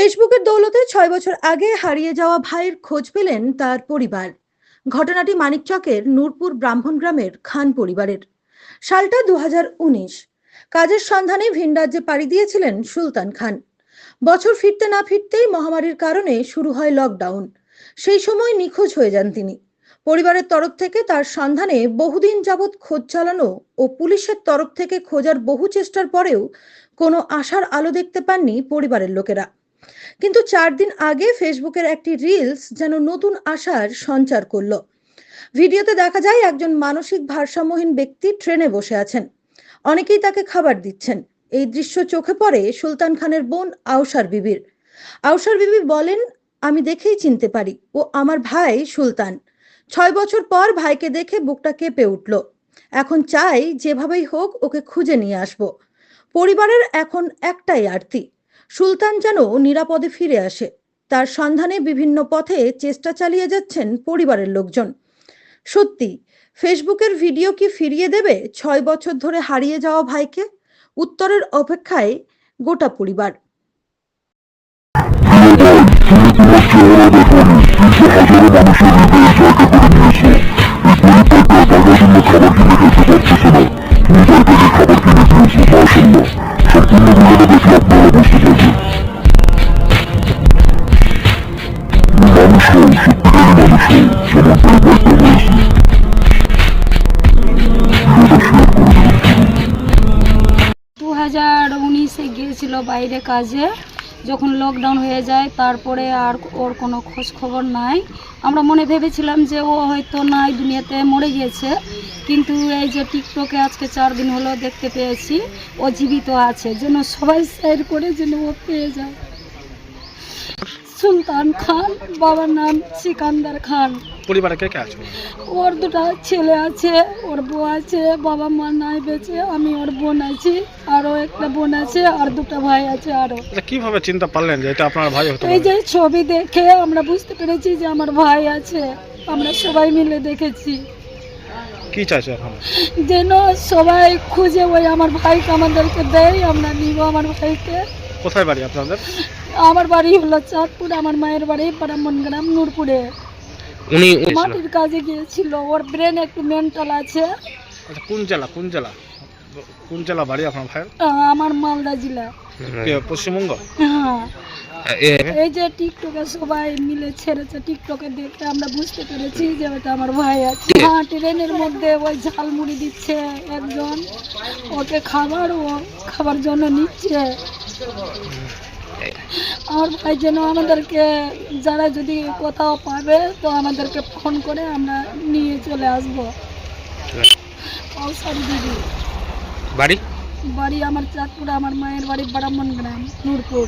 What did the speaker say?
ফেসবুকের দৌলতে ৬ বছর আগে হারিয়ে যাওয়া ভাইয়ের খোঁজ পেলেন তার পরিবার। ঘটনাটি মানিকচকের নূরপুর ব্রাহ্মণ গ্রামের খান পরিবারের। সালটা ২০১৯। কাজের সন্ধানে ভিন রাজ্যে পাড়ি দিয়েছিলেন সুলতান খান। বছর ফিরতে না ফিরতেই মহামারীর কারণে শুরু হয় লকডাউন। সেই সময় নিখোঁজ হয়ে যান তিনি। পরিবারের তরফ থেকে তার সন্ধানে বহুদিন যাবৎ খোঁজ চালানো ও পুলিশের তরফ থেকে খোঁজার বহু চেষ্টার পরেও কোনো আশার আলো দেখতে পাননি পরিবারের লোকেরা। কিন্তু ৪ দিন আগে ফেসবুকের একটি রিলস যেন নতুন আশার সঞ্চার করল। ভিডিওতে দেখা যায় একজন মানসিক ভারসাম্যহীন ব্যক্তি ট্রেনে বসে আছেন। অনেকেই তাকে খাবার দিচ্ছেন। এই দৃশ্য চোখে পড়ে সুলতান খানের বোন আওসার বিবির। আওসার বিবি বলেন, আমি দেখেই চিনতে পারি, ও আমার ভাই সুলতান। ৬ বছর পর ভাইকে দেখে বুকটা কেঁপে উঠল। এখন চাই যেভাবেই হোক ওকে খুঁজে নিয়ে আসব। পরিবারের এখন একটাই আরতি, সুলতান যেন নিরাপদে ফিরে আসে। তার সন্ধানে বিভিন্ন পথে চেষ্টা চালিয়ে যাচ্ছেন পরিবারের লোকজন। সত্যি, ফেসবুকের ভিডিও কি ফিরিয়ে দেবে ৬ বছর ধরে হারিয়ে যাওয়া ভাইকে? উত্তরের অপেক্ষায় গোটা পরিবার। গিয়েছিল বাইরে কাজে, যখন লকডাউন হয়ে যায় তারপরে আর ওর কোনো খোঁজ খবর নাই। আমরা মনে ভেবেছিলাম যে ও হয়তো নাই, দুনিয়াতে মরে গিয়েছে, কিন্তু এই যে টিকটকে আজকে ৪ দিন হলো দেখতে পেয়েছি ও জীবিত আছে। যেন সবাই শেয়ার করে যেন ও পেয়ে যায়। সুলতান খান, বাবার নাম সিকান্দার খান। পরিবারে কে কে আছে? ওর 2টা ছেলে আছে, ওর বউ আছে, বাবা মা নাই বেঁচে, আমি ওর বোন আছি, আরো একটা বোন আছে, আর 2টা ভাই আছে। আরো কিভাবে চিন্তা পারলেন যে এটা আপনার ভাই হতে পারে? এই যে ছবি দেখে আমরা বুঝতে পেরেছি যে আমার ভাই আছে। আমরা সবাই মিলে দেখেছি। কি চাইছে এখন? যেন সবাই খুঁজে ওই আমার ভাইকে আমাদেরকে দেয়, আমরা নিব আমার ভাইকে। কোথায় বাড়ি আপনাদের? আমার বাড়ি হলো চাঁদপুর, আমার মায়ের বাড়ি ব্রাহ্মণ গ্রাম নূরপুরে। উনি মাটির কাজে গিয়েছিল, ওর ব্রেন একটু মেন্টাল আছে। আচ্ছা, কোন জেলা বাড়ি আপনার ভাইয়ের? আমার মালদা জেলা। পশ্চিমবঙ্গ? হ্যাঁ। এই যে টিকটকে সবাই মিলে ছেড়েছে, টিকটকে দেখে আমরা বুঝতে পেরেছি যে ওটা আমার ভাই আছে। হ্যাঁ, ট্রেনের মধ্যে ওই ঝালমুড়ি দিচ্ছে একজন, ওকে খাবার জন্য নিচ্ছে। আমার ভাই যেন আমাদেরকে, যারা যদি কোথাও পাবে তো আমাদেরকে ফোন করে আমরা নিয়ে চলে আসবো। দিদি বাড়ি আমার চাঁদপুর, আমার মায়ের বাড়ি ব্রাহ্মণ গ্রাম নূরপুর।